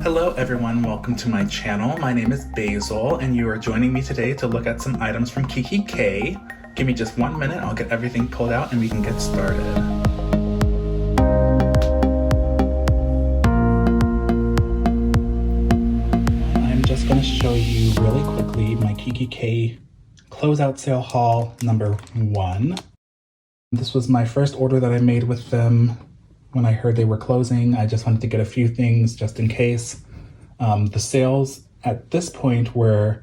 Hello everyone, welcome to my channel. My name is Basil and you are joining me today to look at some items from Kikki.K. Give me just 1 minute, I'll get everything pulled out and we can get started. I'm just going to show you really quickly my Kikki.K closeout sale haul number 1. This was my first order that I made with them. When I heard they were closing, I just wanted to get a few things just in case. The sales at this point were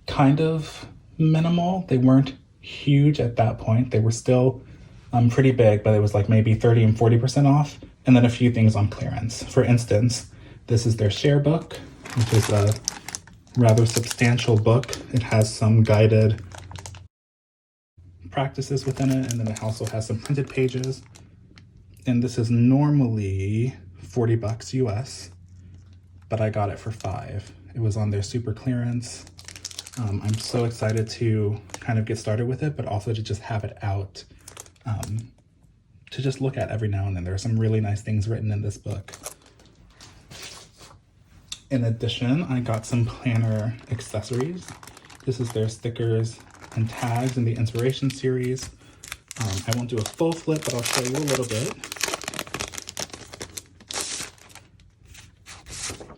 kind of minimal. They weren't huge at that point. They were still pretty big, but it was like maybe 30 and 40% off, and then a few things on clearance. For instance, this is their share book, which is a rather substantial book. It has some guided practices within it, and then it also has some printed pages. And this is normally $40 US, but I got it for $5. It was on their super clearance. I'm so excited to kind of get started with it, but also to just have it out to just look at every now and then. There are some really nice things written in this book. In addition, I got some planner accessories. This is their stickers and tags in the inspiration series. I won't do a full flip, but I'll show you a little bit.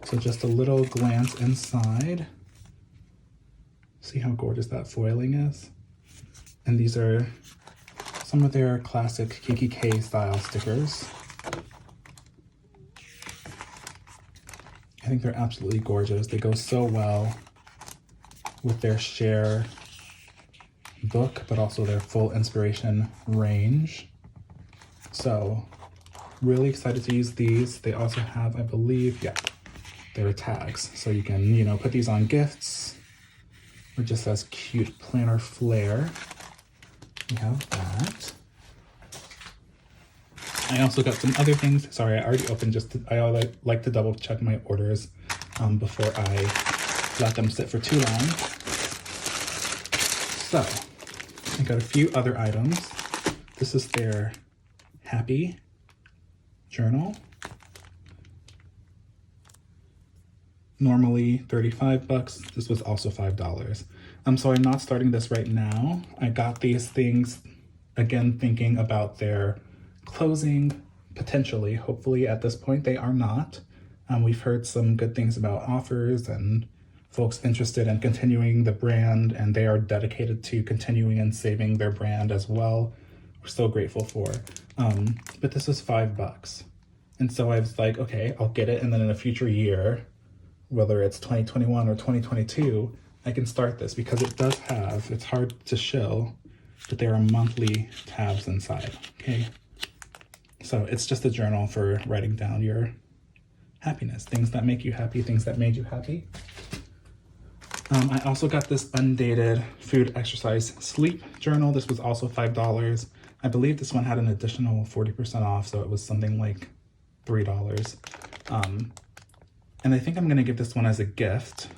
So just a little glance inside. See how gorgeous that foiling is? And these are some of their classic Kikki.K style stickers. I think they're absolutely gorgeous. They go so well with their share book, but also their full inspiration range. So really excited to use these. They also have, I believe, their tags. So you can, put these on gifts or just as cute planner flair. We have that. I also got some other things. Sorry, I already opened I like to double check my orders before I let them sit for too long. So I got a few other items. This is their Happy journal. Normally $35. This was also $5. So I'm not starting this right now. I got these things, again, thinking about their closing, potentially. Hopefully at this point they are not. We've heard some good things about offers and folks interested in continuing the brand, and they are dedicated to continuing and saving their brand as well. We're so grateful for. But this was $5. And so I was like, okay, I'll get it. And then in a future year, whether it's 2021 or 2022, I can start this because it does have, it's hard to show, but there are monthly tabs inside, okay? So it's just a journal for writing down your happiness, things that make you happy, things that made you happy. I also got this undated food, exercise, sleep journal. This was also $5. I believe this one had an additional 40% off, so it was something like $3. And I think I'm gonna give this one as a gift,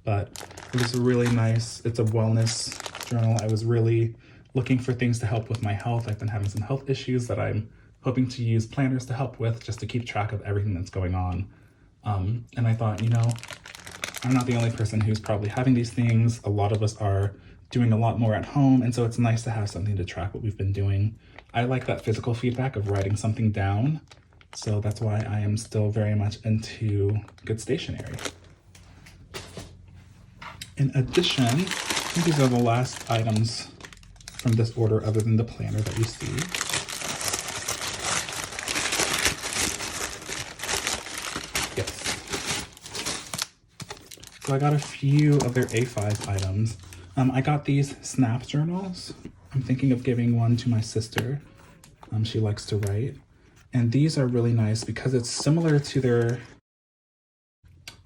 but it was really nice. It's a wellness journal. I was really looking for things to help with my health. I've been having some health issues that I'm hoping to use planners to help with, just to keep track of everything that's going on. And I thought, I'm not the only person who's probably having these things. A lot of us are doing a lot more at home, and so it's nice to have something to track what we've been doing. I like that physical feedback of writing something down. So that's why I am still very much into good stationery. In addition, I think these are the last items from this order other than the planner that you see. Yes. So I got a few of their A5 items. I got these snap journals. I'm thinking of giving one to my sister. She likes to write. And these are really nice because it's similar to their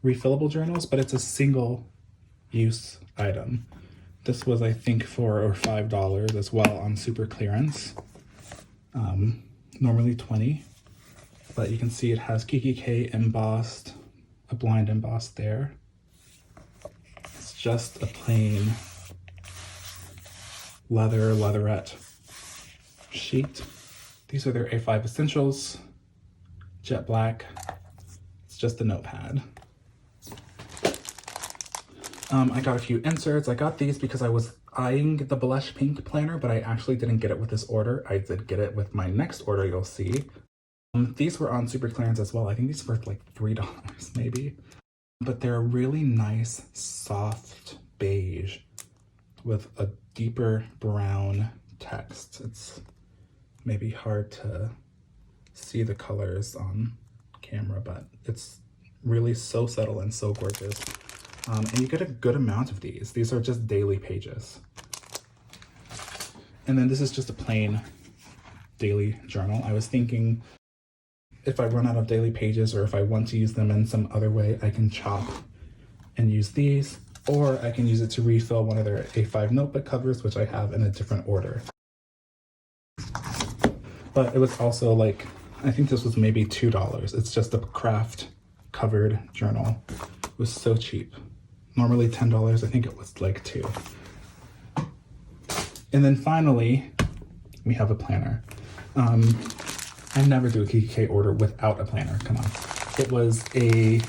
refillable journals, but it's a single use item. This was, I think, $4 or $5 as well on super clearance. Normally $20, but you can see it has Kikki.K embossed, a blind emboss there. It's just a plain leatherette sheet. These are their A5 Essentials, jet black. It's just a notepad. I got a few inserts. I got these because I was eyeing the blush pink planner, but I actually didn't get it with this order. I did get it with my next order, you'll see. These were on super clearance as well. I think these were like $3 maybe. But they're really nice, soft beige with a deeper brown text. It's maybe hard to see the colors on camera, but it's really so subtle and so gorgeous. And you get a good amount of these. These are just daily pages. And then this is just a plain daily journal. I was thinking if I run out of daily pages or if I want to use them in some other way, I can chop and use these, or I can use it to refill one of their A5 notebook covers, which I have in a different order. But it was also like, I think this was maybe $2. It's just a craft covered journal. It was so cheap. Normally $10, I think it was like $2. And then finally, we have a planner. I never do a Kikki.K order without a planner, come on. It was a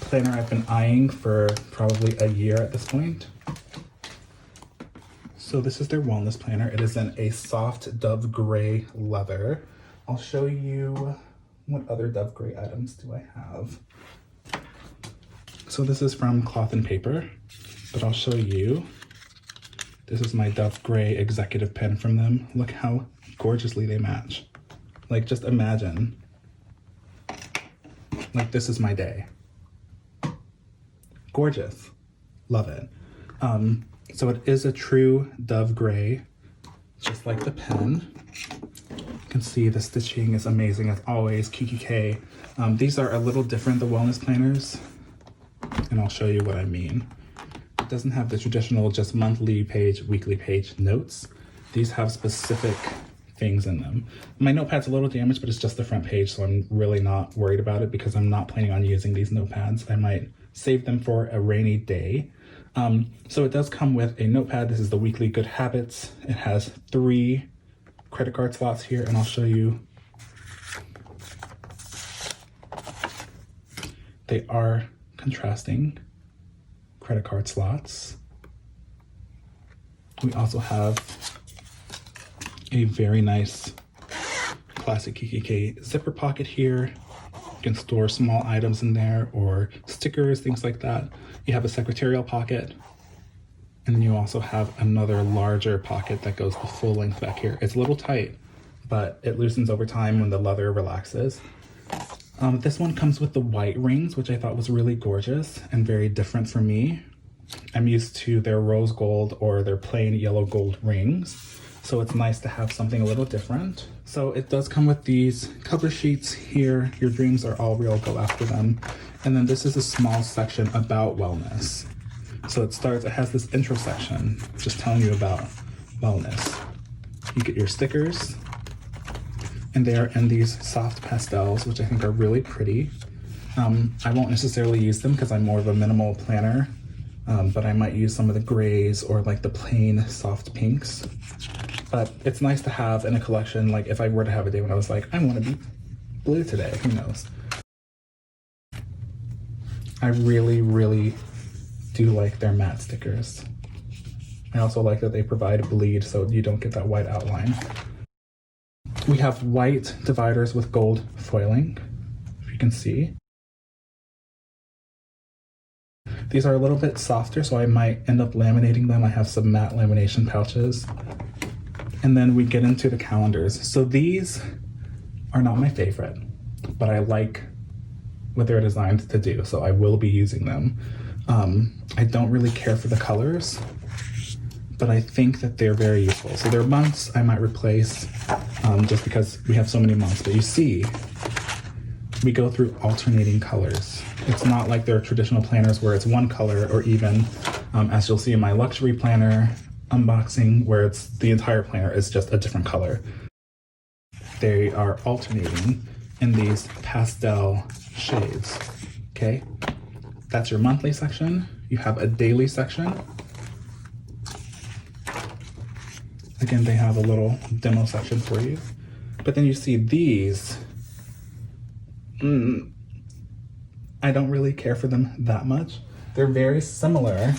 planner I've been eyeing for probably a year at this point. So this is their wellness planner. It is in a soft dove gray leather. I'll show you what other dove gray items do I have. So this is from Cloth and Paper, but I'll show you. This is my dove gray executive pen from them. Look how gorgeously they match. Like, just imagine. Like, this is my day. Gorgeous. Love it. So it is a true dove gray, just like the pen. You can see the stitching is amazing as always. Kikki.K. These are a little different, the wellness planners, and I'll show you what I mean. It doesn't have the traditional just monthly page, weekly page notes. These have specific things in them. My notepad's a little damaged, but it's just the front page, so I'm really not worried about it because I'm not planning on using these notepads. I might save them for a rainy day. So it does come with a notepad. This is the weekly good habits. It has 3 credit card slots here, and I'll show you. They are contrasting credit card slots. We also have a very nice classic Kikki.K zipper pocket here. You can store small items in there or stickers, things like that. You have a secretarial pocket, and then you also have another larger pocket that goes the full length back here. It's a little tight, but it loosens over time when the leather relaxes. This one comes with the white rings, which I thought was really gorgeous and very different for me. I'm used to their rose gold or their plain yellow gold rings, so it's nice to have something a little different. So it does come with these cover sheets here. Your dreams are all real, go after them. And then this is a small section about wellness. So it has this intro section just telling you about wellness. You get your stickers, and they are in these soft pastels, which I think are really pretty. I won't necessarily use them because I'm more of a minimal planner, but I might use some of the grays or like the plain soft pinks. But it's nice to have in a collection, like if I were to have a day when I was like, I want to be blue today, who knows? I really, really do like their matte stickers. I also like that they provide bleed so you don't get that white outline. We have white dividers with gold foiling, if you can see. These are a little bit softer, so I might end up laminating them. I have some matte lamination pouches. And then we get into the calendars. So these are not my favorite, but I like what they're designed to do, so I will be using them. I don't really care for the colors, but I think that they're very useful. So their months I might replace just because we have so many months. But you see, we go through alternating colors. It's not like their traditional planners where it's one color, or even as you'll see in my luxury planner unboxing, where it's the entire planner is just a different color. They are alternating in these pastel shades, okay? That's your monthly section. You have a daily section. Again, they have a little demo section for you. But then you see these I don't really care for them that much. They're very similar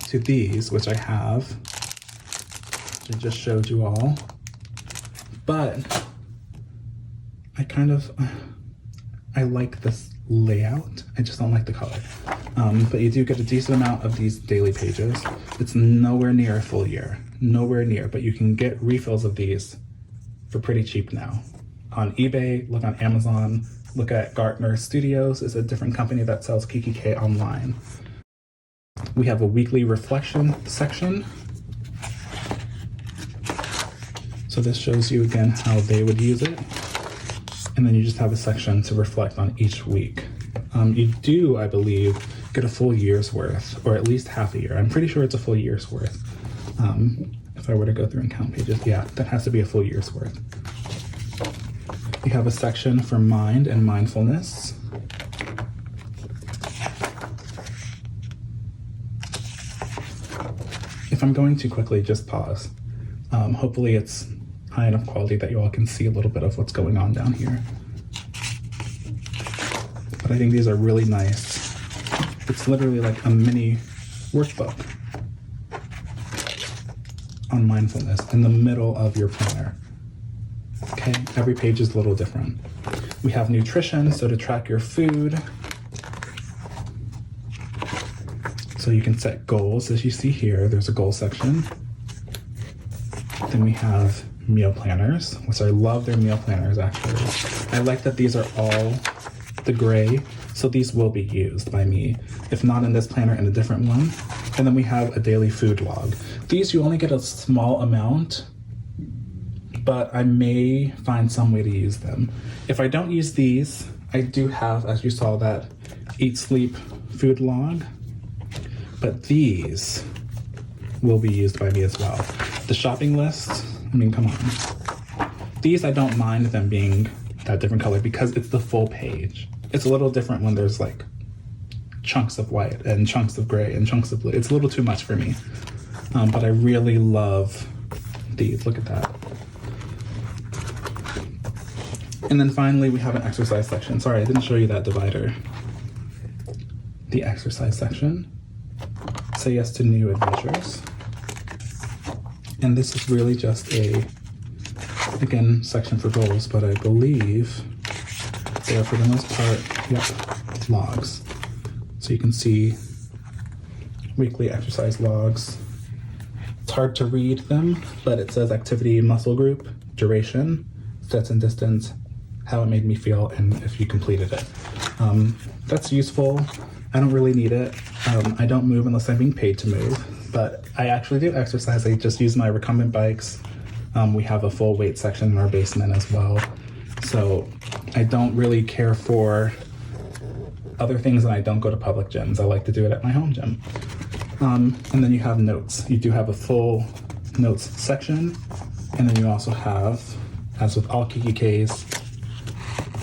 to these, which I have, which I just showed you all. But I like this layout. I just don't like the color. But you do get a decent amount of these daily pages. It's nowhere near a full year, nowhere near, but you can get refills of these for pretty cheap now. On eBay, look on Amazon, look at Gartner Studios. It's a different company that sells Kikki.K online. We have a weekly reflection section. So this shows you again how they would use it. And then you just have a section to reflect on each week. You do, I believe, get a full year's worth, or at least half a year. I'm pretty sure it's a full year's worth. If I were to go through and count pages, yeah, that has to be a full year's worth. You have a section for mind and mindfulness. If I'm going too quickly, just pause. Hopefully it's high enough quality that you all can see a little bit of what's going on down here. But I think these are really nice. It's literally like a mini workbook on mindfulness in the middle of your planner. Okay, every page is a little different. We have nutrition, so to track your food. So you can set goals, as you see here, there's a goal section. Then we have meal planners, which I love their meal planners actually. I like that these are all the gray, so these will be used by me. If not in this planner, in a different one. And then we have a daily food log. These you only get a small amount, but I may find some way to use them. If I don't use these, I do have, as you saw, that eat, sleep, food log, but these will be used by me as well. The shopping list, I mean, come on. These, I don't mind them being that different color because it's the full page. It's a little different when there's like chunks of white and chunks of gray and chunks of blue. It's a little too much for me, but I really love these. Look at that. And then finally, we have an exercise section. Sorry, I didn't show you that divider. The exercise section. Say yes to new adventures. And this is really just a, again, section for goals, but I believe they are for the most part, yep, logs. So you can see weekly exercise logs. It's hard to read them, but it says activity, muscle group, duration, steps and distance, how it made me feel, and if you completed it. That's useful. I don't really need it. I don't move unless I'm being paid to move, but I actually do exercise. I just use my recumbent bikes. We have a full weight section in our basement as well. So I don't really care for other things, and I don't go to public gyms. I like to do it at my home gym. And then you have notes. You do have a full notes section, and then you also have, as with all Kikki.Ks,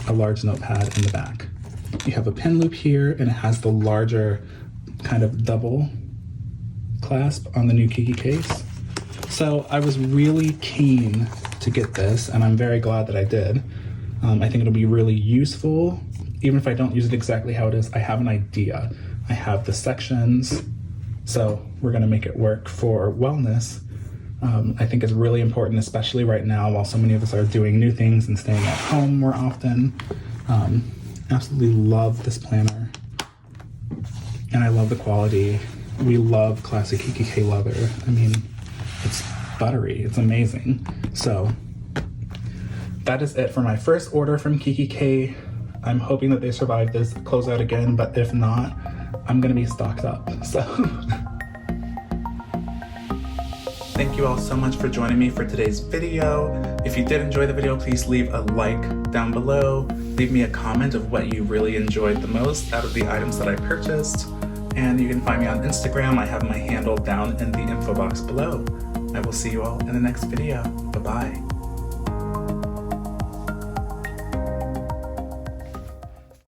a large notepad in the back. You have a pen loop here, and it has the larger kind of double clasp on the new Kikki.Ks. So I was really keen to get this, and I'm very glad that I did. I think it'll be really useful. Even if I don't use it exactly how it is, I have an idea. I have the sections, so we're gonna make it work for wellness. I think it's really important, especially right now while so many of us are doing new things and staying at home more often. Absolutely love this planner, and I love the quality. We love classic Kikki.K leather. I mean, it's buttery, it's amazing. So that is it for my first order from Kikki.K. I'm hoping that they survive this closeout again, but if not, I'm gonna be stocked up, so. Thank you all so much for joining me for today's video. If you did enjoy the video, please leave a like down below. Leave me a comment of what you really enjoyed the most out of the items that I purchased. And you can find me on Instagram. I have my handle down in the info box below. I will see you all in the next video. Bye-bye.